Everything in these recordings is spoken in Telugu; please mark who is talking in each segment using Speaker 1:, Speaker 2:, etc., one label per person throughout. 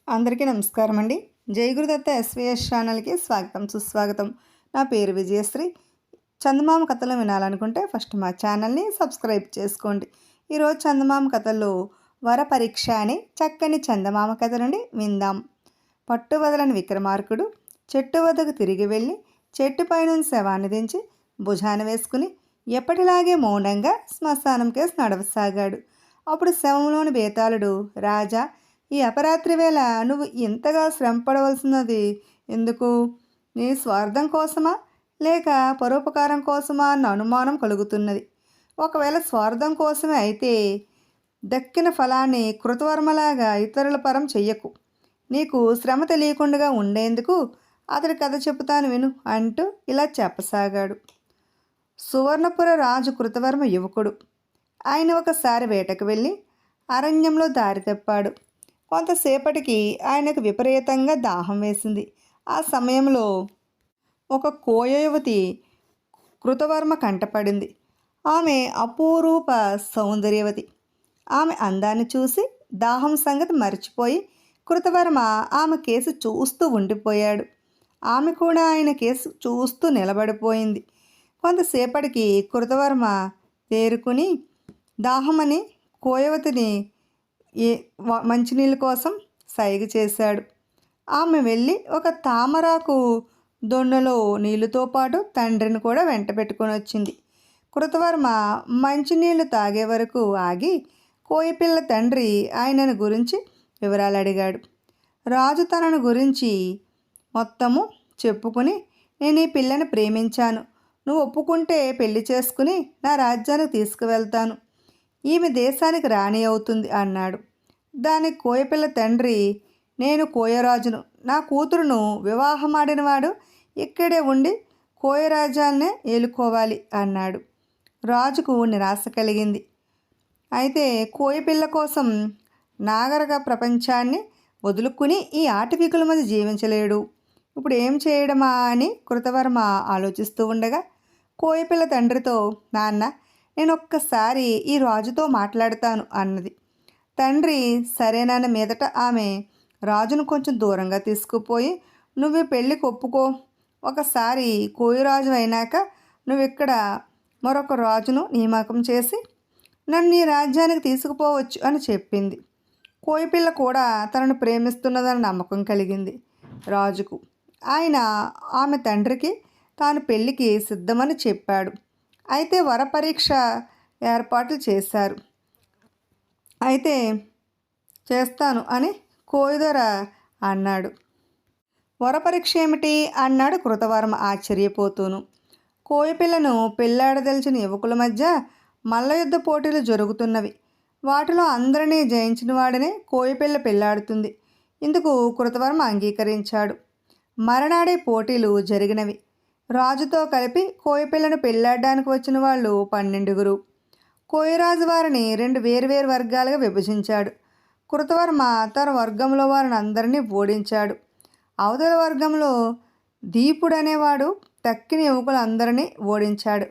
Speaker 1: అందరికీ నమస్కారం అండి. జై గురుదత్త ఎస్వీఎస్ ఛానల్కి స్వాగతం సుస్వాగతం. నా పేరు విజయశ్రీ. చందమామ కథలు వినాలనుకుంటే ఫస్ట్ మా ఛానల్ని సబ్స్క్రైబ్ చేసుకోండి. ఈరోజు చందమామ కథల్లో వర పరీక్ష అనే చక్కని చందమామ కథ నుండి విందాం. పట్టు వదలని విక్రమార్కుడు చెట్టు వద్దకు తిరిగి వెళ్ళి చెట్టుపై నుంచి శవాన్ని దించి భుజాన వేసుకుని ఎప్పటిలాగే మౌనంగా శ్మశానం కేసు నడవసాగాడు. అప్పుడు శవంలోని బేతాళుడు, రాజా, ఈ అపరాత్రి వేళ నువ్వు ఇంతగా శ్రమ పడవలసినది ఎందుకు? నీ స్వార్థం కోసమా లేక పరోపకారం కోసమా అన్న అనుమానం కలుగుతున్నది. ఒకవేళ స్వార్థం కోసమే అయితే దక్కిన ఫలాన్ని కృతవర్మలాగా ఇతరుల పరం చెయ్యకు. నీకు శ్రమ తెలియకుండా ఉండేందుకు అతడి కథ చెబుతాను విను అంటూ ఇలా చెప్పసాగాడు. సువర్ణపుర రాజు కృతవర్మ యువకుడు. ఆయన ఒకసారి వేటకు వెళ్ళి అరణ్యంలో దారి తప్పాడు. కొంతసేపటికి ఆయనకు విపరీతంగా దాహం వేసింది. ఆ సమయంలో ఒక కోయ యువతి కృతవర్మ కంటపడింది. ఆమె అపూరూప సౌందర్యవతి. ఆమె అందాన్ని చూసి దాహం సంగతి మర్చిపోయి కృతవర్మ ఆమె కేసు చూస్తూ ఉండిపోయాడు. ఆమె కూడా ఆయన కేసు చూస్తూ నిలబడిపోయింది. కొంతసేపటికి కృతవర్మ తేరుకుని దాహమని కోయవతిని మంచినీళ్ళ కోసం సైగ చేశాడు. ఆమె వెళ్ళి ఒక తామరాకు దొన్నలో నీళ్ళతో పాటు తండ్రిని కూడా వెంట పెట్టుకొని వచ్చింది. కృతవర్మ మంచినీళ్ళు తాగే వరకు ఆగి కోయిపిల్ల తండ్రి ఆయనను గురించి వివరాలు అడిగాడు. రాజు తనను గురించి మొత్తము చెప్పుకుని, నేను ఈ పిల్లని ప్రేమించాను, నువ్వు ఒప్పుకుంటే పెళ్లి చేసుకుని నా రాజ్యానికి తీసుకువెళ్తాను, ఈమె దేశానికి రాణి అవుతుంది అన్నాడు. దానికి కోయపిల్ల తండ్రి, నేను కోయరాజును, నా కూతురును వివాహమాడినవాడు ఇక్కడే ఉండి కోయరాజ్యాన్నే ఏలుకోవాలి అన్నాడు. రాజుకు నిరాశ కలిగింది. అయితే కోయపిల్ల కోసం నాగరిక ప్రపంచాన్ని వదులుకుని ఈ ఆటవికుల మధ్య జీవించలేడు. ఇప్పుడు ఏం చేయడమా అని కృతవర్మ ఆలోచిస్తూ ఉండగా కోయపిల్ల తండ్రితో, నాన్న, నేను ఒక్కసారి ఈ రాజుతో మాట్లాడతాను అన్నది. తండ్రి సరేనన్న మీదట ఆమె రాజును కొంచెం దూరంగా తీసుకుపోయి, నువ్వు పెళ్ళికి ఒప్పుకో, ఒకసారి కోయిరాజు అయినాక నువ్వు ఇక్కడ మరొక రాజును నియామకం చేసి నన్ను నీ రాజ్యానికి తీసుకుపోవచ్చు అని చెప్పింది. కోయిపిల్ల కూడా తనను ప్రేమిస్తున్నదని నమ్మకం కలిగింది రాజుకు. ఆయన ఆమె తండ్రికి తాను పెళ్ళికి సిద్ధమని చెప్పాడు. అయితే వరపరీక్ష ఏర్పాట్లు చేశారు. అయితే చేస్తాను అని కోయిదొర అన్నాడు. వరపరీక్ష ఏమిటి అన్నాడు కృతవర్మ ఆశ్చర్యపోతూను. కోయిపిల్లను పెళ్ళాడదలిచిన యువకుల మధ్య మల్లయుద్ధ పోటీలు జరుగుతున్నవి. వాటిలో అందరినీ జయించిన వాడినే కోయిపిల్ల పెళ్ళాడుతుంది. ఇందుకు కృతవర్మ అంగీకరించాడు. మరనాడే పోటీలు జరిగినవి. రాజుతో కలిపి కోయపిల్లను పెళ్ళాడడానికి వచ్చిన వాళ్ళు 12. కోయరాజు వారిని 2 వేర్వేరు వర్గాలుగా విభజించాడు. కృతవర్మ తన వర్గంలో వారిని అందరినీ ఓడించాడు. అవతల వర్గంలో దీపుడు అనేవాడు తక్కిన యువకులందరినీ ఓడించాడు.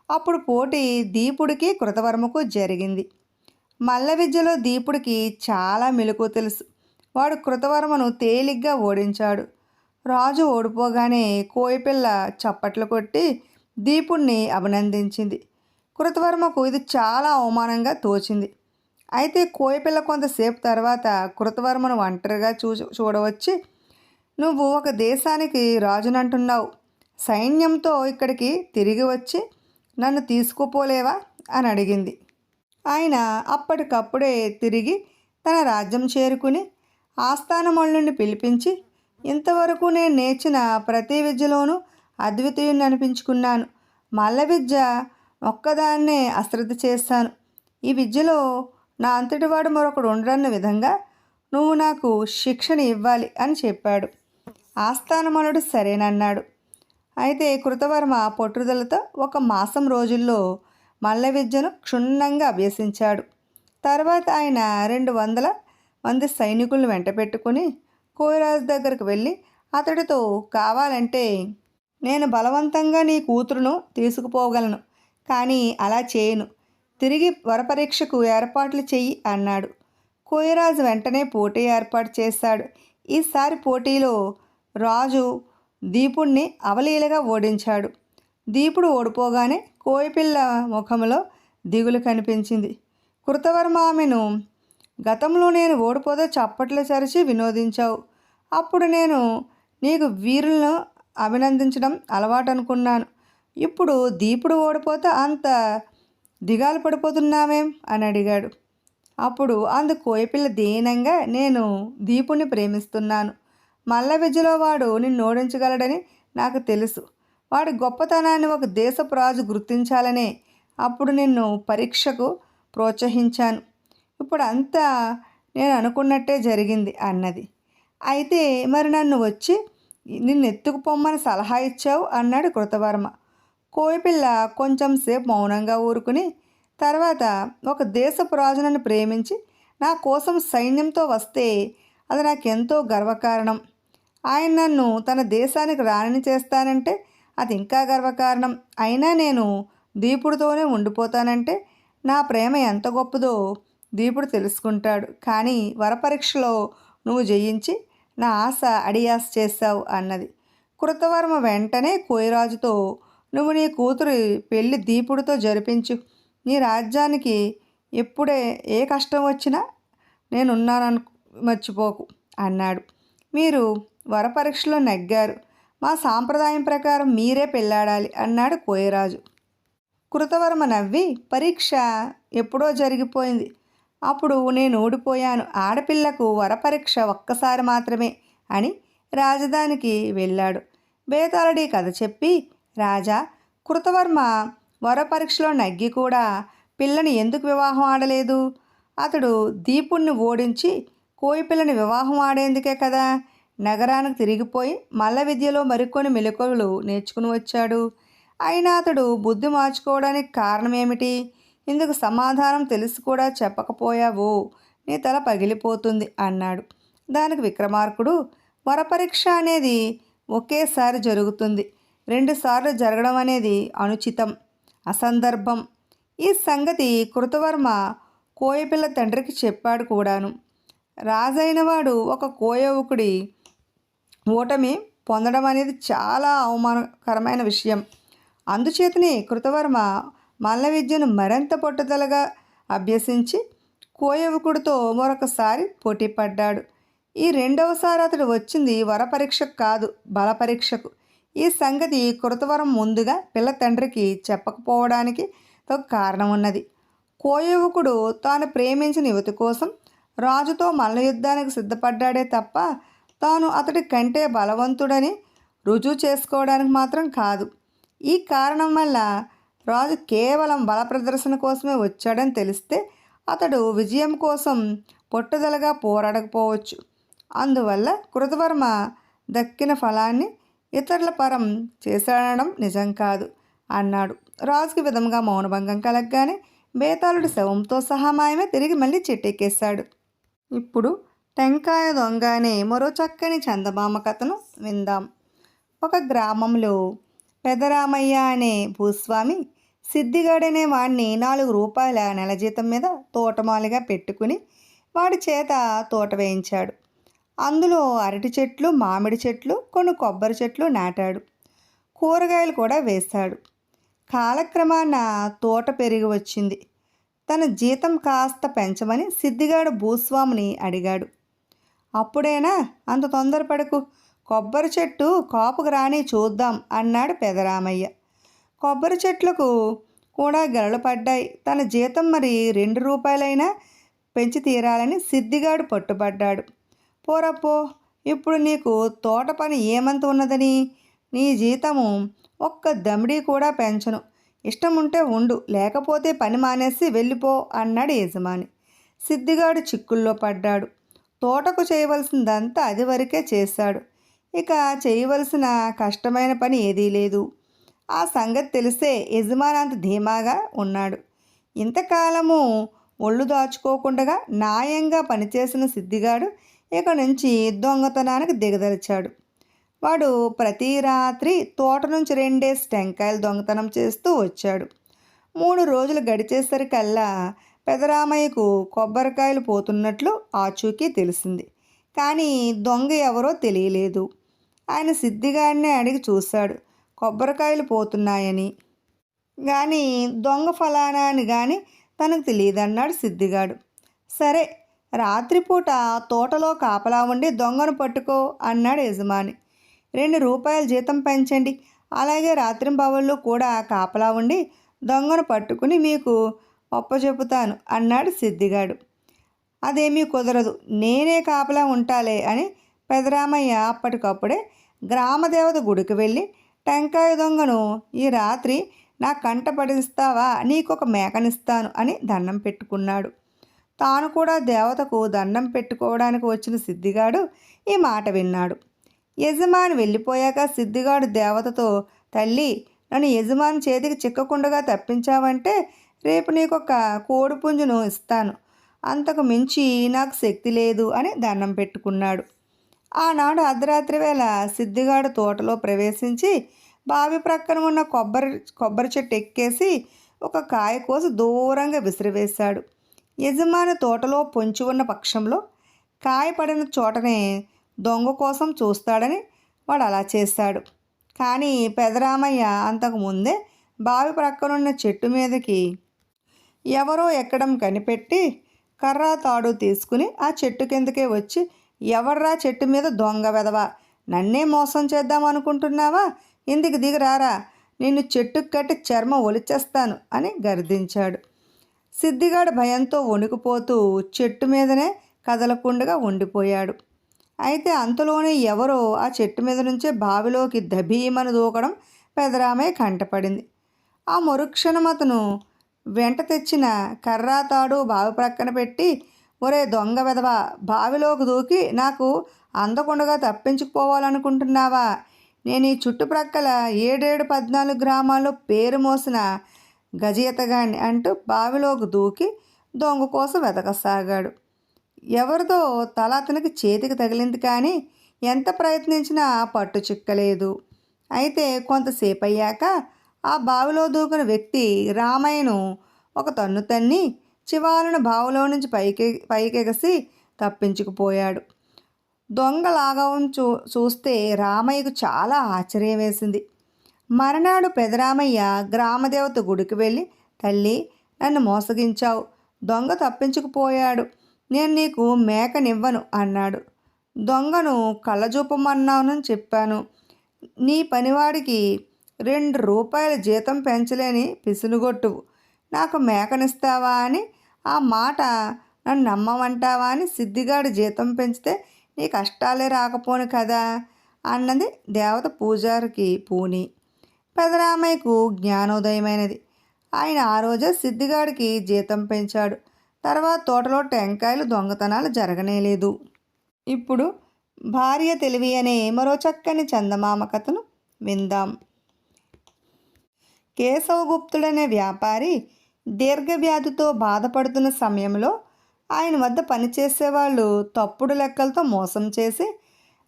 Speaker 1: అప్పుడు పోటీ దీపుడికి కృతవర్మకు జరిగింది. మల్ల విద్యలో దీపుడికి చాలా మెలకువ తెలుసు. వాడు కృతవర్మను తేలిగ్గా ఓడించాడు. రాజు ఓడిపోగానే కోయిపిల్ల చప్పట్లు కొట్టి దీపుడిని అభినందించింది. కృతవర్మకు ఇది చాలా అవమానంగా తోచింది. అయితే కోయిపిల్ల కొంతసేపు తర్వాత కృతవర్మను ఒంటరిగా చూడవచ్చి, నువ్వు ఒక దేశానికి రాజునంటున్నావు, సైన్యంతో ఇక్కడికి తిరిగి వచ్చి నన్ను తీసుకుపోలేవా అని అడిగింది. ఆయన అప్పటికప్పుడే తిరిగి తన రాజ్యం చేరుకుని ఆస్థానమల్లుని పిలిపించి, ఇంతవరకు నేను నేర్చిన ప్రతి విద్యలోనూ అద్వితీయుని అనిపించుకున్నాను. మల్ల విద్య ఒక్కదాన్నే అశ్రద్ధ చేశాను. ఈ విద్యలో నా అంతటివాడు మరొకడు ఉండరన్న విధంగా నువ్వు నాకు శిక్షణ ఇవ్వాలి అని చెప్పాడు. ఆస్థానమనుడు సరేనన్నాడు. అయితే కృతవర్మ పట్టుదలతో 1 మాసం రోజుల్లో మల్ల విద్యను క్షుణ్ణంగా అభ్యసించాడు. తర్వాత ఆయన 200 మంది సైనికులను వెంట పెట్టుకుని కోయరాజు దగ్గరకు వెళ్ళి అతడితో, కావాలంటే నేను బలవంతంగా నీ కూతురును తీసుకుపోగలను, కానీ అలా చేయను, తిరిగి వరపరీక్షకు ఏర్పాట్లు చెయ్యి అన్నాడు. కోయరాజు వెంటనే పోటీ ఏర్పాటు చేశాడు. ఈసారి పోటీలో రాజు దీపుణ్ణి అవలీలగా ఓడించాడు. దీపుడు ఓడిపోగానే కోయిపిల్ల ముఖంలో దిగులు కనిపించింది. కృతవర్మ ఆమెను, గతంలో నేను ఓడిపోతే చప్పట్లు చరిచి వినోదించావు. అప్పుడు నేను నీకు వీరులను అభినందించడం అలవాటు అనుకున్నాను. ఇప్పుడు దీపుడు ఓడిపోతే అంత దిగాలు పడిపోతున్నామేం అని అడిగాడు. అప్పుడు అందుకు కోయిపిల్ల దీనంగా, నేను దీపుణ్ణి ప్రేమిస్తున్నాను. మల్ల విద్యలో వాడు నిన్ను ఓడించగలడని నాకు తెలుసు. వాడి గొప్పతనాన్ని ఒక దేశపు రాజు గుర్తించాలనే అప్పుడు నిన్ను పరీక్షకు ప్రోత్సహించాను. ఇప్పుడు అంతా నేను అనుకున్నట్టే జరిగింది అన్నది. అయితే మరి నన్ను వచ్చి నిన్ను ఎత్తుకుపోమ్మని సలహా ఇచ్చావు అన్నాడు కృతవర్మ. కోయిపిల్ల కొంచెం సేపు మౌనంగా ఊరుకుని తర్వాత, ఒక దేశపు రాజు నన్ను ప్రేమించి నా కోసం సైన్యంతో వస్తే అది నాకెంతో గర్వకారణం. ఆయన నన్ను తన దేశానికి రాణిని చేస్తానంటే అది ఇంకా గర్వకారణం. అయినా నేను దీపుడితోనే ఉండిపోతానంటే నా ప్రేమ ఎంత గొప్పదో దీపుడు తెలుసుకుంటాడు. కానీ వరపరీక్షలో నువ్వు జయించి నా ఆశ అడియాస చేశావు అన్నది. కృతవర్మ వెంటనే కోయరాజుతో, నువ్వు నీ కూతురు పెళ్లి దీపుడితో జరిపించు. నీ రాజ్యానికి ఎప్పుడే ఏ కష్టం వచ్చినా నేనున్నానను మర్చిపోకు అన్నాడు. మీరు వరపరీక్షలో నెగ్గారు. మా సాంప్రదాయం ప్రకారం మీరే పెళ్ళాడాలి అన్నాడు కోయరాజు. కృతవర్మ నవ్వి, పరీక్ష ఎప్పుడో జరిగిపోయింది. అప్పుడు నేను ఓడిపోయాను. ఆడపిల్లకు వరపరీక్ష ఒక్కసారి మాత్రమే అని రాజధానికి వెళ్ళాడు. బేతాళుడి కథ చెప్పి, రాజా, కృతవర్మ వరపరీక్షలో నగ్గి కూడా పిల్లని ఎందుకు వివాహం ఆడలేదు? అతడు దీపుణ్ణి ఓడించి కోయిపిల్లని వివాహం ఆడేందుకే కదా నగరానికి తిరిగిపోయి మల్ల విద్యలో మరికొన్ని మెలకువలు నేర్చుకుని వచ్చాడు. అయినా అతడు బుద్ధి మార్చుకోవడానికి కారణం ఏమిటి? ఇందుకు సమాధానం తెలిసి కూడా చెప్పకపోయావో నీ తల పగిలిపోతుంది అన్నాడు. దానికి విక్రమార్కుడు, వరపరీక్ష అనేది ఒకేసారి జరుగుతుంది. 2 సార్లు జరగడం అనేది అనుచితం, అసందర్భం. ఈ సంగతి కృతవర్మ కోయపిల్ల తండ్రికి చెప్పాడు కూడాను. రాజైనవాడు ఒక కోయవుకుడి ఓటమి పొందడం అనేది చాలా అవమానకరమైన విషయం. అందుచేతనే కృతవర్మ మల్ల విద్యను మరింత పట్టుదలగా అభ్యసించి కోయవుకుడితో మరొకసారి పోటీ పడ్డాడు. ఈ రెండవసారి అతడు వచ్చింది వరపరీక్షకు కాదు, బలపరీక్షకు. ఈ సంగతి కృతవర్మ ముందుగా పిల్ల తండ్రికి చెప్పకపోవడానికి ఒక కారణం ఉన్నది. కోయవుకుడు తాను ప్రేమించిన యువతి కోసం రాజుతో మల్ల యుద్ధానికి సిద్ధపడ్డాడే తప్ప తాను అతడి కంటే బలవంతుడని రుజువు చేసుకోవడానికి మాత్రం కాదు. ఈ కారణం వల్ల రాజు కేవలం బల ప్రదర్శన కోసమే వచ్చాడని తెలిస్తే అతడు విజయం కోసం పట్టుదలగా పోరాడకపోవచ్చు. అందువల్ల కృతవర్మ దక్కిన ఫలాన్ని ఇతరుల పరం చేశాడనడం నిజం కాదు అన్నాడు. రాజుకి విధంగా మౌనభంగం కలగగానే బేతాళుడి శవంతో సహా మాయమే తిరిగి మళ్ళీ చెట్టెక్కేశాడు. ఇప్పుడు టెంకాయ దొంగ అనే మరో చక్కని చందమామ కథను విందాం. ఒక గ్రామంలో పెదరామయ్య అనే భూస్వామి సిద్ధిగాడనే వాడిని 4 రూపాయల నెల జీతం మీద తోటమాలిగా పెట్టుకుని వాడి చేత తోట వేయించాడు. అందులో అరటి చెట్లు, మామిడి చెట్లు, కొన్ని కొబ్బరి చెట్లు నాటాడు. కూరగాయలు కూడా వేశాడు. కాలక్రమాన తోట పెరిగి వచ్చింది. తన జీతం కాస్త పెంచమని సిద్ధిగాడు భూస్వామిని అడిగాడు. అప్పుడేనా, అంత తొందరపడకు, కొబ్బరి చెట్టు కాపుకు రాని చూద్దాం అన్నాడు పెదరామయ్య. కొబ్బరి చెట్లకు కూడా గెలలు పడ్డాయి. తన జీతం మరి 2 రూపాయలైనా పెంచి తీరాలని సిద్ధిగాడు పట్టుబడ్డాడు. పోరపో, ఇప్పుడు నీకు తోట పని ఏమంత ఉన్నదని నీ జీతము ఒక్క దమిడీ కూడా పెంచను. ఇష్టం ఉంటే ఉండు, లేకపోతే పని మానేసి వెళ్ళిపో అన్నాడు యజమాని. సిద్ధిగాడు చిక్కుల్లో పడ్డాడు. తోటకు చేయవలసిందంతా అది వరకే చేశాడు. ఇక చేయవలసిన కష్టమైన పని ఏదీ లేదు. ఆ సంగతి తెలిసే యజమాని అంత ధీమాగా ఉన్నాడు. ఇంతకాలము ఒళ్ళు దాచుకోకుండా న్యాయంగా పనిచేసిన సిద్ధిగాడు ఇక నుంచి దొంగతనానికి దిగదలిచాడు. వాడు ప్రతి రాత్రి తోట నుంచి 2 టెంకాయలు దొంగతనం చేస్తూ వచ్చాడు. 3 రోజులు గడిచేసరికల్లా పెదరామయ్యకు కొబ్బరికాయలు పోతున్నట్లు ఆచూకీ తెలిసింది. కానీ దొంగ ఎవరో తెలియలేదు. ఆయన సిద్ధిగాడినే అడిగి చూశాడు కొబ్బరికాయలు పోతున్నాయని. కానీ దొంగ ఫలానా అని కానీ తనకు తెలియదన్నాడు సిద్ధిగాడు. సరే, రాత్రిపూట తోటలో కాపలా ఉండి దొంగను పట్టుకో అన్నాడు యజమాని. 2 రూపాయలు జీతం పెంచండి, అలాగే రాత్రింబవళ్ళు కూడా కాపలా ఉండి దొంగను పట్టుకుని మీకు ఒప్పచెపుతాను అన్నాడు సిద్ధిగాడు. అదేమీ కుదరదు, నేనే కాపలా ఉంటాలే అని పెదరామయ్య అప్పటికప్పుడే గ్రామదేవత గుడికి వెళ్ళి టెంకాయ దొంగను ఈ రాత్రి నా కంట పడిస్తావా, నీకొక మేకనిస్తాను అని దండం పెట్టుకున్నాడు. తాను కూడా దేవతకు దండం పెట్టుకోవడానికి వచ్చిన సిద్ధిగాడు ఈ మాట విన్నాడు. యజమాని వెళ్ళిపోయాక సిద్ధిగాడు దేవతతో, తల్లి, నన్ను యజమాని చేతికి చిక్కకుండా తప్పించావంటే రేపు నీకొక కోడిపుంజును ఇస్తాను, అంతకు మించి నాకు శక్తి లేదు అని దండం పెట్టుకున్నాడు. ఆనాడు అర్ధరాత్రి వేళ సిద్ధిగాడు తోటలో ప్రవేశించి బావి ప్రక్కన ఉన్న కొబ్బరి చెట్టు ఎక్కేసి ఒక కాయ కోసి దూరంగా విసిరివేశాడు. యజమాని తోటలో పొంచి ఉన్న పక్షంలో కాయ పడిన చోటనే దొంగ కోసం చూస్తాడని వాడు అలా చేశాడు. కానీ పెదరామయ్య అంతకు ముందే బావి ప్రక్కనున్న చెట్టు మీదకి ఎవరో ఎక్కడం కనిపెట్టి కర్రా తాడు తీసుకుని ఆ చెట్టు కిందకే వచ్చి, ఎవర్రా చెట్టు మీద దొంగ వెదవా, నన్నే మోసం చేద్దాం అనుకుంటున్నావా, ఇందుకు దిగిరారా, నిన్ను చెట్టుకు కట్టి చర్మం ఒలిచేస్తాను అని గర్దించాడు. సిద్ధిగాడు భయంతో వణికిపోతూ చెట్టు మీదనే కదలకుండా ఉండిపోయాడు. అయితే అంతలోనే ఎవరో ఆ చెట్టు మీద నుంచే బావిలోకి దభీమని దూకడం పెదరామయ్య కంటపడింది. ఆ మరుక్షణం అతను వెంట తెచ్చిన కర్రా తాడు బావి ప్రక్కన పెట్టి, ఒరే దొంగ వెదవా, బావిలోకి దూకి నాకు అందకుండగా తప్పించుకుపోవాలనుకుంటున్నావా, నేను ఈ చుట్టుప్రక్కల 7-14 గ్రామాల్లో పేరు మోసిన గజయితగాడిని అంటూ బావిలోకి దూకి దొంగ కోసం వెతకసాగాడు. ఎవరిదో తల అతనికి చేతికి తగిలింది, కానీ ఎంత ప్రయత్నించినా పట్టు చిక్కలేదు. అయితే కొంతసేపు అయ్యాక ఆ బావిలో దూకిన వ్యక్తి రామయ్యను ఒక తన్ను తన్ని చివాలను బావిలో నుంచి పైకెగసి తప్పించుకుపోయాడు. దొంగ లాఘవం చూస్తే రామయ్యకు చాలా ఆశ్చర్యం వేసింది. మరునాడు పెదరామయ్య గ్రామదేవత గుడికి వెళ్ళి, తల్లి, నన్ను మోసగించావు, దొంగ తప్పించుకుపోయాడు, నేను నీకు మేకనివ్వను అన్నాడు. దొంగను కళ్ళజూపమన్నానని చెప్పాను, నీ పనివాడికి 2 రూపాయల జీతం పెంచలేని పిసునుగొట్టువు, నాకు మేకనిస్తావా అని ఆ మాట నన్ను నమ్మమంటావా అని సిద్ధిగాడి జీతం పెంచితే నీ కష్టాలే రాకపోను కదా అన్నది దేవత పూజారికి పూని. పెదరామయ్యకు జ్ఞానోదయమైనది. ఆయన ఆ రోజే సిద్ధిగాడికి జీతం పెంచాడు. తర్వాత తోటలో టెంకాయలు దొంగతనాలు జరగనేలేదు. ఇప్పుడు భార్య తెలివి అనే మరో చక్కని చందమామ కథను విందాం. కేశవగుప్తుడనే వ్యాపారి దీర్ఘవ్యాధితో బాధపడుతున్న సమయంలో ఆయన వద్ద పనిచేసేవాళ్ళు తప్పుడు లెక్కలతో మోసం చేసి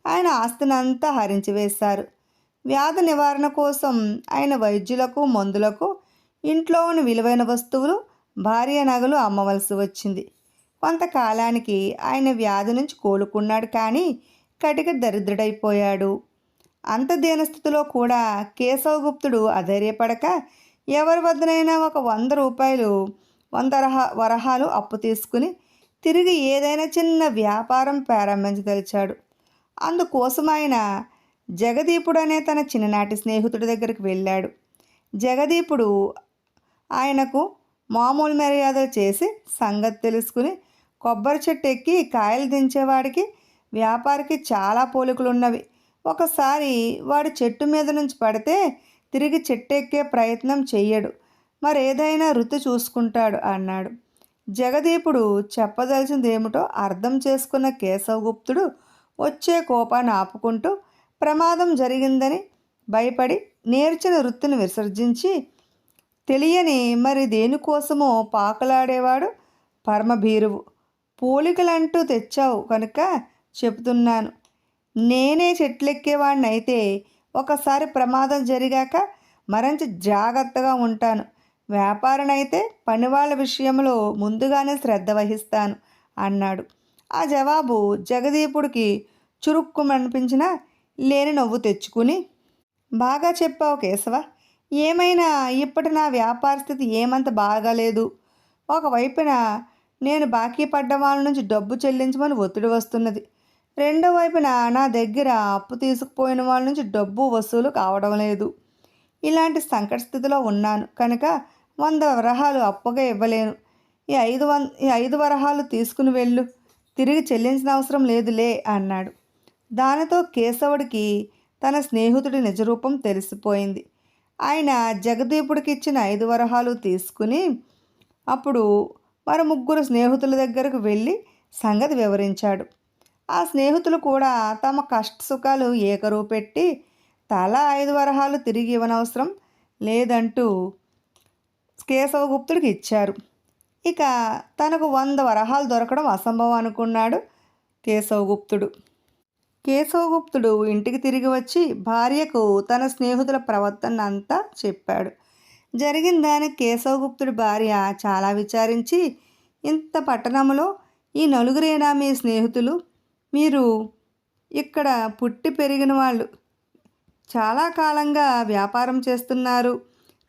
Speaker 1: ఆయన ఆస్తినంతా హరించివేశారు. వ్యాధి నివారణ కోసం ఆయన వైద్యులకు, మందులకు ఇంట్లోని విలువైన వస్తువులు, భార్య నగలు అమ్మవలసి వచ్చింది. కొంతకాలానికి ఆయన వ్యాధి నుంచి కోలుకున్నాడు, కానీ కటిక దరిద్రుడైపోయాడు. అంత దీనస్థితిలో కూడా కేశవగుప్తుడు అధైర్యపడక ఎవరి వద్దనైనా ఒక 100 రూపాయలు 100 వరహాలు అప్పు తీసుకుని తిరిగి ఏదైనా చిన్న వ్యాపారం ప్రారంభించదలిచాడు. అందుకోసం ఆయన జగదీపుడు అనే తన చిన్ననాటి స్నేహితుడి దగ్గరికి వెళ్ళాడు. జగదీపుడు ఆయనకు మామూలు మర్యాదలు చేసి సంగతి తెలుసుకుని, కొబ్బరి చెట్టు ఎక్కి కాయలు దించేవాడికి వ్యాపారికి చాలా పోలికలున్నవి, ఒకసారి వాడు చెట్టు మీద నుంచి పడితే తిరిగి చెట్టు ఎక్కే ప్రయత్నం చెయ్యడు, మరేదైనా రుచి చూసుకుంటాడు అన్నాడు. జగదీపుడు చెప్పదలిచిందేమిటో అర్థం చేసుకున్న కేశవగుప్తుడు వచ్చే కోపాన్ని ఆపుకుంటూ ప్రమాదం జరిగిందని భయపడి నేర్చిన వృత్తిని విసర్జించి, తెలియని మరి దేనికోసమో పాకులాడేవాడు పరమభీరువు, పోలికలంటూ తెచ్చావు కనుక చెబుతున్నాను, నేనే చెట్లెక్కేవాడిని అయితే ఒకసారి ప్రమాదం జరిగాక మరింత జాగ్రత్తగా ఉంటాను, వ్యాపారనైతే పనివాళ్ళ విషయంలో ముందుగానే శ్రద్ధ వహిస్తాను అన్నాడు. ఆ జవాబు జగదీపుడికి చురుక్కుమనిపించినా లేని నవ్వు తెచ్చుకుని, బాగా చెప్పావు కేశవ. ఏమైనా ఇప్పటి నా వ్యాపార స్థితి ఏమంత బాగాలేదు. ఒకవైపున నేను బాకీ పడ్డ వాళ్ళ నుంచి డబ్బు చెల్లించమని ఒత్తిడి వస్తున్నది. రెండో వైపున నా దగ్గర అప్పు తీసుకుపోయిన వాళ్ళ నుంచి డబ్బు వసూలు కావడం లేదు. ఇలాంటి సంకట స్థితిలో ఉన్నాను కనుక 100 వరహాలు అప్పుగా ఇవ్వలేను. ఈ 5 వరహాలు తీసుకుని వెళ్ళు, తిరిగి చెల్లించిన అవసరం లేదులే అన్నాడు. దానితో కేశవుడికి తన స్నేహితుడి నిజరూపం తెలిసిపోయింది. ఆయన జగదీపుడికి ఇచ్చిన 5 వరహాలు తీసుకుని అప్పుడు మరి 3 స్నేహితుల దగ్గరకు వెళ్ళి సంగతి వివరించాడు. ఆ స్నేహితులు కూడా తమ కష్ట సుఖాలు ఏకరువు పెట్టి తలా 5 వరహాలు తిరిగి ఇవ్వనవసరం లేదంటూ కేశవగుప్తుడికి ఇచ్చారు. ఇక తనకు 100 వరహాలు దొరకడం అసంభవం అనుకున్నాడు కేశవగుప్తుడు. కేశవగుప్తుడు ఇంటికి తిరిగి వచ్చి భార్యకు తన స్నేహితుల ప్రవర్తన అంతా చెప్పాడు. జరిగిన దానికి కేశవగుప్తుడి భార్య చాలా విచారించి, ఇంత పట్టణంలో ఈ నలుగురేనా మీ స్నేహితులు? మీరు ఇక్కడ పుట్టి పెరిగిన వాళ్ళు, చాలా కాలంగా వ్యాపారం చేస్తున్నారు,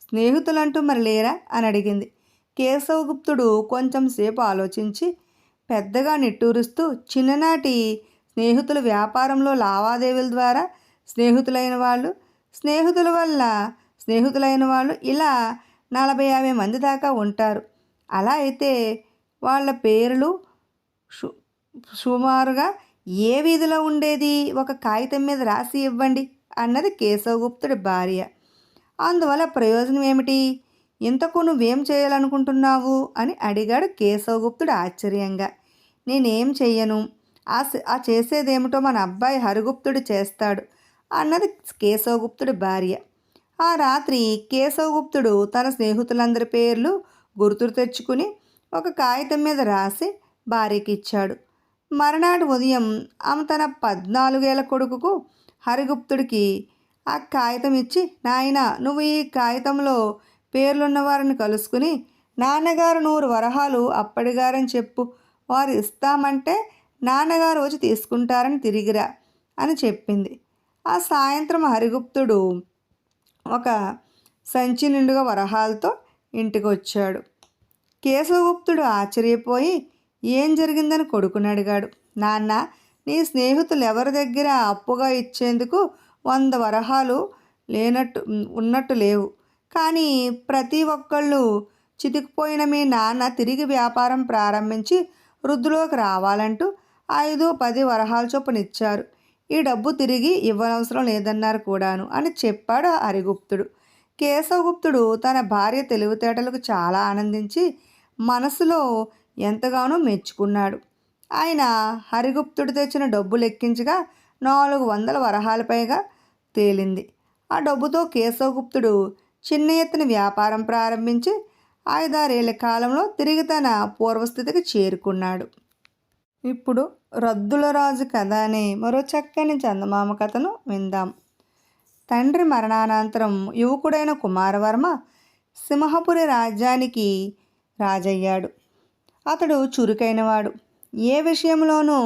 Speaker 1: స్నేహితులంటూ మరి లేరా అని అడిగింది. కేశవగుప్తుడు కొంచెం సేపు ఆలోచించి పెద్దగా నిట్టూరుస్తూ, చిన్ననాటి స్నేహితుల వ్యాపారంలో లావాదేవీల ద్వారా స్నేహితులైన వాళ్ళు, స్నేహితుల వల్ల స్నేహితులైన వాళ్ళు, ఇలా 40-50 మంది దాకా ఉంటారు. అలా అయితే వాళ్ళ పేర్లు సుమారుగా ఏ వీధిలో ఉండేది ఒక కాగితం మీద రాసి ఇవ్వండి అన్నది కేశవగుప్తుడి భార్య. అందువల్ల ప్రయోజనం ఏమిటి? ఇంతకు నువ్వేం చేయాలనుకుంటున్నావు అని అడిగాడు కేశవగుప్తుడు ఆశ్చర్యంగా. నేనేం చెయ్యను, ఆ చేసేదేమిటో మన అబ్బాయి హరిగుప్తుడు చేస్తాడు అన్నది కేశవగుప్తుడి భార్య. ఆ రాత్రి కేశవగుప్తుడు తన స్నేహితులందరి పేర్లు గుర్తు తెచ్చుకుని ఒక కాగితం మీద రాసి భార్యకి ఇచ్చాడు. మరునాడు ఉదయం ఆమె తన 14 ఏళ్ల కొడుకుకు హరిగుప్తుడికి ఆ కాగితం ఇచ్చి, నాయనా, నువ్వు ఈ కాగితంలో పేర్లున్న వారిని కలుసుకుని నాన్నగారు 100 వరహాలు అప్పడిగారని చెప్పు. వారు ఇస్తామంటే నాన్నగారు వచ్చి తీసుకుంటారని తిరిగిరా అని చెప్పింది. ఆ సాయంత్రం హరిగుప్తుడు ఒక సంచి నిండుగా వరహాలతో ఇంటికి వచ్చాడు. కేశవగుప్తుడు ఆశ్చర్యపోయి ఏం జరిగిందని కొడుకుని అడిగాడు. నాన్న, నీ స్నేహితులు ఎవరి దగ్గర అప్పుగా ఇచ్చేందుకు 100 వరహాలు ఉన్నట్టు లేవు. కానీ ప్రతి ఒక్కళ్ళు చితికిపోయిన మీ నాన్న తిరిగి వ్యాపారం ప్రారంభించి వృద్ధిలోకి రావాలంటూ 5-10 వరహాల చొప్పున ఇచ్చారు. ఈ డబ్బు తిరిగి ఇవ్వనవసరం లేదన్నారు కూడాను అని చెప్పాడు హరిగుప్తుడు. కేశవగుప్తుడు తన భార్య తెలివితేటలకు చాలా ఆనందించి మనసులో ఎంతగానో మెచ్చుకున్నాడు. ఆయన హరిగుప్తుడు తెచ్చిన డబ్బు లెక్కించగా 400 వరహాల పైగా తేలింది. ఆ డబ్బుతో కేశవగుప్తుడు చిన్న ఎత్తున వ్యాపారం ప్రారంభించి 5-6 ఏళ్ల కాలంలో తిరిగి తన పూర్వస్థితికి చేరుకున్నాడు. ఇప్పుడు రద్దుల రాజు కథ అనే మరో చక్కని చందమామ కథను విందాం. తండ్రి మరణానంతరం యువకుడైన కుమారవర్మ సింహపురి రాజ్యానికి రాజయ్యాడు. అతడు చురుకైనవాడు. ఏ విషయంలోనూ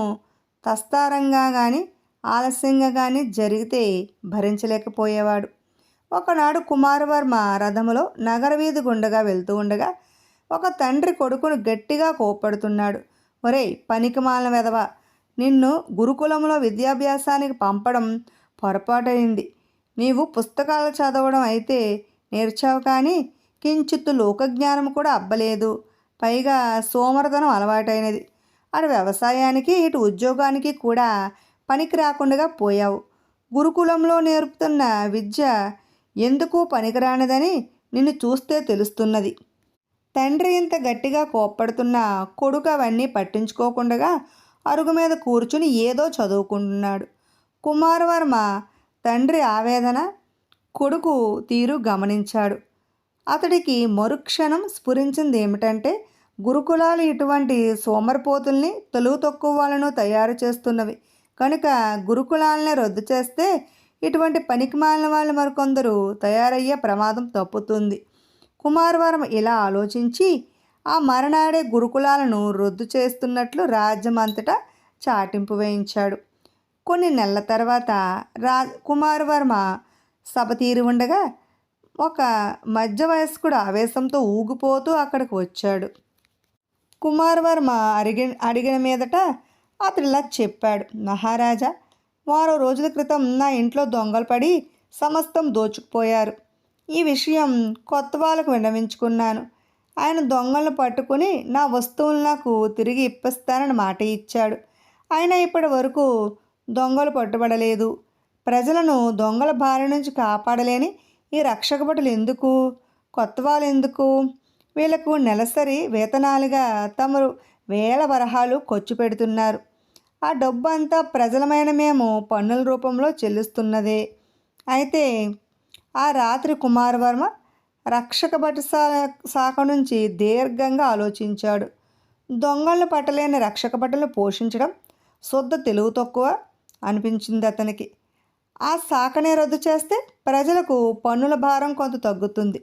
Speaker 1: తస్తారంగా కానీ ఆలస్యంగా కానీ జరిగితే భరించలేకపోయేవాడు. ఒకనాడు కుమారవర్మ రథములో నగర వీధి గుండగా వెళ్తూ ఉండగా ఒక తండ్రి కొడుకును గట్టిగా కోప్పడుతున్నాడు. ఒరేయ్ పనికిమాలిన వెధవ, నిన్ను గురుకులంలో విద్యాభ్యాసానికి పంపడం పొరపాటైంది. నీవు పుస్తకాలు చదవడం అయితే నేర్చావు, కానీ కించిత్తు లోకజ్ఞానం కూడా అబ్బలేదు. పైగా సోమరతనం అలవాటైనది. అటు వ్యవసాయానికి ఇటు ఉద్యోగానికి కూడా పనికి రాకుండా పోయావు. గురుకులంలో నేర్పుతున్న విద్య ఎందుకు పనికిరానిదని నిన్ను చూస్తే తెలుస్తున్నది. తండ్రి ఇంత గట్టిగా కోప్పడుతున్న కొడుకు అవన్నీ పట్టించుకోకుండా అరుగు మీద కూర్చుని ఏదో చదువుకుంటున్నాడు. కుమారవర్మ తండ్రి ఆవేదన, కొడుకు తీరు గమనించాడు. అతడికి మరుక్షణం స్ఫురించింది ఏమిటంటే, గురుకులాలు ఇటువంటి సోమరిపోతుల్ని, తెలుగు తక్కువ వాళ్ళను తయారు చేస్తున్నవి కనుక గురుకులాలనే రద్దు చేస్తే ఇటువంటి పనికిమాలిన వాళ్ళు మరికొందరు తయారయ్యే ప్రమాదం తప్పుతుంది. కుమారవర్మ ఇలా ఆలోచించి ఆ మరనాడే గురుకులాలను రద్దు చేస్తున్నట్లు రాజ్యమంతటా చాటింపు వేయించాడు. కొన్ని నెలల తర్వాత కుమారవర్మ సభ తీరి ఉండగా ఒక మధ్య వయస్కుడు ఆవేశంతో ఊగిపోతూ అక్కడికి వచ్చాడు. కుమారవర్మ అడిగిన మీదట అతడిలా చెప్పాడు. మహారాజా, వారం రోజుల క్రితం నా ఇంట్లో దొంగలు పడి సమస్తం దోచుకుపోయారు. ఈ విషయం కొత్త వాళ్ళకు విన్నవించుకున్నాను. ఆయన దొంగలను పట్టుకుని నా వస్తువులు నాకు తిరిగి ఇప్పిస్తానని మాట ఇచ్చాడు. అయినా ఇప్పటి వరకు దొంగలు పట్టుబడలేదు. ప్రజలను దొంగల బారి నుంచి కాపాడలేని ఈ రక్షక భటులు ఎందుకు, కొత్త వాళ్ళు ఎందుకు? వీళ్లకు నెలసరి వేతనాలుగా తమరు వేల వరహాలు ఖర్చు పెడుతున్నారు. ఆ డబ్బు అంతా ప్రజలమైన మేము పన్నుల రూపంలో చెల్లిస్తున్నదే. అయితే ఆ రాత్రి కుమారవర్మ రక్షక భట శాఖ నుంచి దీర్ఘంగా ఆలోచించాడు. దొంగలను పట్టలేని రక్షక భటులను పోషించడం శుద్ధ తెలుగు తక్కువ అనిపించింది అతనికి. ఆ శాఖనే రద్దు చేస్తే ప్రజలకు పన్నుల భారం కొంత తగ్గుతుంది.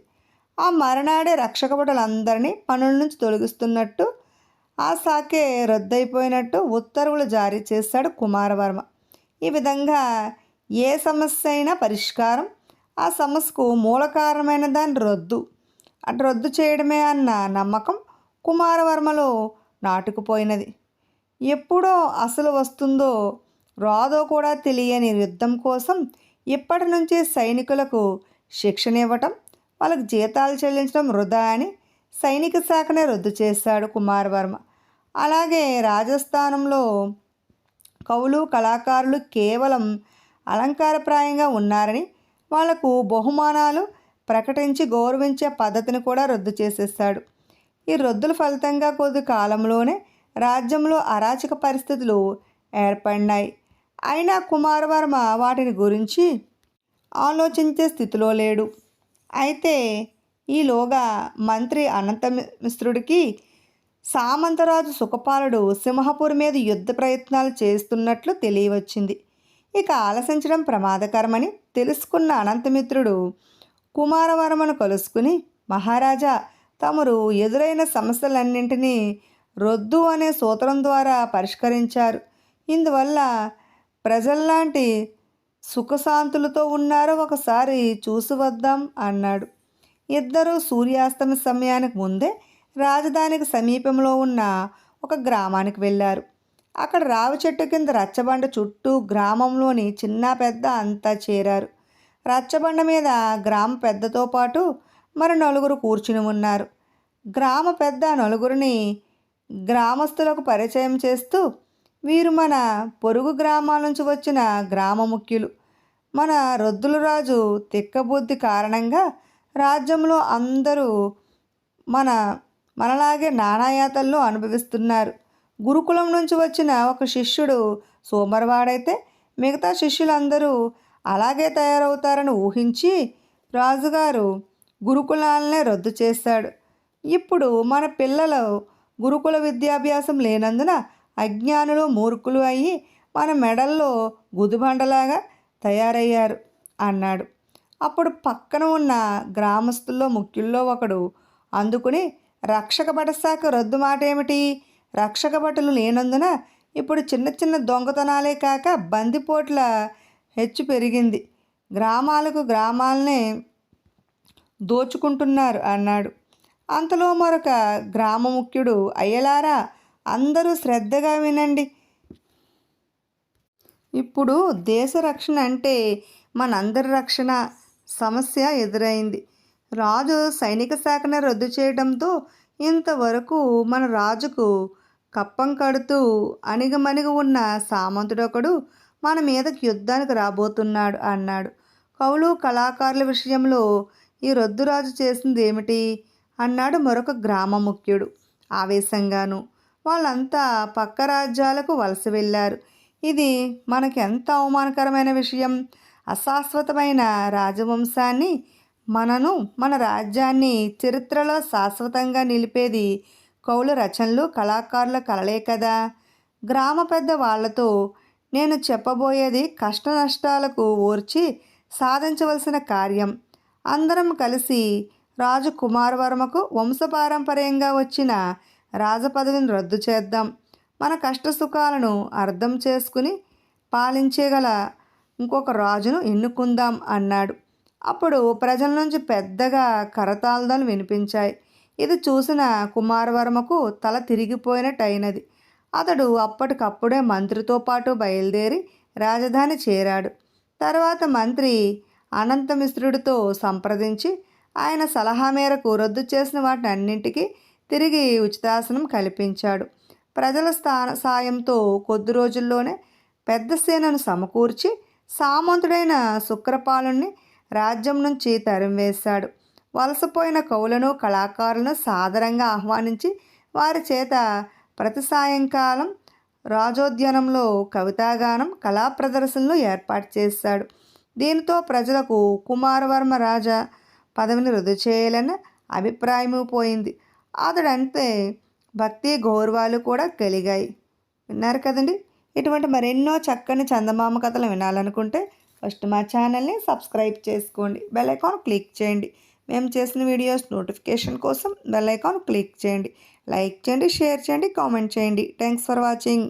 Speaker 1: ఆ మరనాడే రక్షక భటులందరినీ పన్నుల నుంచి తొలగిస్తున్నట్టు, ఆ శాఖే రద్దయిపోయినట్టు ఉత్తర్వులు జారీ చేశాడు కుమారవర్మ. ఈ విధంగా ఏ సమస్య అయినా పరిష్కారం, ఆ సమస్యకు మూల కారణమైన దాన్ని రద్దు చేయడమే అన్న నమ్మకం కుమారవర్మలో నాటుకుపోయినది. ఎప్పుడో అసలు వస్తుందో రాదో కూడా తెలియని యుద్ధం కోసం ఇప్పటి నుంచి సైనికులకు శిక్షణ ఇవ్వటం, వాళ్ళకి జీతాలు చెల్లించడం వృధా అని సైనిక శాఖనే రద్దు చేశాడు కుమారవర్మ. అలాగే రాజస్థానంలో కవులు కళాకారులు కేవలం అలంకారప్రాయంగా ఉన్నారని వాళ్లకు బహుమానాలు ప్రకటించి గౌరవించే పద్ధతిని కూడా రద్దు చేసేసాడు. ఈ రద్దుల ఫలితంగా కొద్ది కాలంలోనే రాజ్యంలో అరాచక పరిస్థితులు ఏర్పడినాయి. అయినా కుమారవర్మ వాటిని గురించి ఆలోచించే స్థితిలో లేడు. అయితే ఈలోగా మంత్రి అనంతమిశ్రుడికి సామంతరాజు సుఖపాలుడు సింహపూర్ మీద యుద్ధ ప్రయత్నాలు చేస్తున్నట్లు తెలియవచ్చింది. ఇక ఆలసించడం ప్రమాదకరమని తెలుసుకున్న అనంతమిత్రుడు కుమారవర్మను కలుసుకుని, మహారాజా, తమరు ఎదురైన సమస్యలన్నింటినీ రొద్దు అనే సూత్రం ద్వారా పరిష్కరించారు. ఇందువల్ల ప్రజల్లాంటి సుఖశాంతులతో ఉన్నారో ఒకసారి చూసి వద్దాం అన్నాడు. ఇద్దరూ సూర్యాస్తమ సమయానికి ముందే రాజధానికి సమీపంలో ఉన్న ఒక గ్రామానికి వెళ్ళారు. అక్కడ రావి చెట్టు కింద రచ్చబండ చుట్టూ గ్రామంలోని చిన్న పెద్ద అంతా చేరారు. రచ్చబండ మీద గ్రామ పెద్దతో పాటు మరి నలుగురు కూర్చుని ఉన్నారు. గ్రామ పెద్ద నలుగురిని గ్రామస్తులకు పరిచయం చేస్తూ, వీరు మన పొరుగు గ్రామాల నుంచి వచ్చిన గ్రామ ముఖ్యులు. మన రొద్దుల రాజు తిక్కబుద్ధి కారణంగా రాజ్యంలో అందరూ మనలాగే నానాయాతల్లో అనుభవిస్తున్నారు. గురుకులం నుంచి వచ్చిన ఒక శిష్యుడు సోమరవాడైతే మిగతా శిష్యులందరూ అలాగే తయారవుతారని ఊహించి రాజుగారు గురుకులాలనే రద్దు చేశాడు. ఇప్పుడు మన పిల్లలు గురుకుల విద్యాభ్యాసం లేనందున అజ్ఞానులు మూర్ఖులు అయ్యి మన మెడల్లో గుదిబండలాగా తయారయ్యారు అన్నాడు. అప్పుడు పక్కన ఉన్న గ్రామస్తుల్లో ముఖ్యుల్లో ఒకడు అందుకుని, రక్షక భట శాఖ రద్దు మాట ఏమిటి? రక్షక భటులు లేనందున ఇప్పుడు చిన్న చిన్న దొంగతనాలే కాక బందిపోట్ల హెచ్చు పెరిగింది. గ్రామాలనే దోచుకుంటున్నారు అన్నాడు. అంతలో మరొక గ్రామ ముఖ్యుడు, అయ్యలారా, అందరూ శ్రద్ధగా వినండి. ఇప్పుడు దేశ రక్షణ అంటే మనందరి రక్షణ సమస్య ఎదురైంది. రాజు సైనిక శాఖను రద్దు చేయడంతో ఇంతవరకు మన రాజుకు కప్పం కడుతూ అణిగమణిగి ఉన్న సామంతుడొకడు మన మీదకి యుద్ధానికి రాబోతున్నాడు అన్నాడు. కవులు కళాకారుల విషయంలో ఈ రొద్దురాజు చేసింది ఏమిటి అన్నాడు మరొక గ్రామ ముఖ్యుడు ఆవేశంగాను. వాళ్ళంతా పక్క రాజ్యాలకు వలస వెళ్ళారు. ఇది మనకి ఎంత అవమానకరమైన విషయం. అశాశ్వతమైన రాజవంశాన్ని, మన రాజ్యాన్ని చరిత్రలో శాశ్వతంగా నిలిపేది కవుల రచనలు, కళాకారుల కళలే కదా. గ్రామ పెద్ద వాళ్లతో నేను చెప్పబోయేది కష్ట నష్టాలకు ఓర్చి సాధించవలసిన కార్యం. అందరం కలిసి రాజు కుమారవర్మకు వంశపారంపర్యంగా వచ్చిన రాజపదవిని రద్దు చేద్దాం. మన కష్టసుఖాలను అర్థం చేసుకుని పాలించగల ఇంకొక రాజును ఎన్నుకుందాం అన్నాడు. అప్పుడు ప్రజల నుంచి పెద్దగా కరతాళాలు వినిపించాయి. ఇది చూసిన కుమారవర్మకు తల తిరిగిపోయినట్టయినది. అతడు అప్పటికప్పుడే మంత్రితో పాటు బయలుదేరి రాజధాని చేరాడు. తర్వాత మంత్రి అనంతమిశ్రుడితో సంప్రదించి ఆయన సలహా మేరకు రద్దు చేసిన వాటిని అన్నింటికీ తిరిగి ఉచితాసనం కల్పించాడు. ప్రజల సాయంతో కొద్ది రోజుల్లోనే పెద్ద సేనను సమకూర్చి సామంతుడైన శుక్రపాలుని రాజ్యం నుంచి తరిమివేశాడు. వలసపోయిన కవులను కళాకారులను సాదరంగా ఆహ్వానించి వారి చేత ప్రతి సాయంకాలం రాజోద్యానంలో కవితాగానం కళా ప్రదర్శనలు ఏర్పాటు చేశాడు. దీనితో ప్రజలకు కుమారవర్మ రాజా పదవిని రద్దు చేయాలన్న అభిప్రాయము పోయింది. అతడంతే భక్తి గౌరవాలు కూడా కలిగాయి. విన్నారు కదండి. ఇటువంటి మరెన్నో చక్కని చందమామ కథలు వినాలనుకుంటే ఫస్ట్ మా ఛానల్ని సబ్స్క్రైబ్ చేసుకోండి. బెల్ ఐకాన్ క్లిక్ చేయండి. మేము చేసిన వీడియోస్ నోటిఫికేషన్ కోసం బెల్ ఐకాన్ క్లిక్ చేయండి. లైక్ చేయండి, షేర్ చేయండి, కామెంట్ చేయండి. Thanks for watching.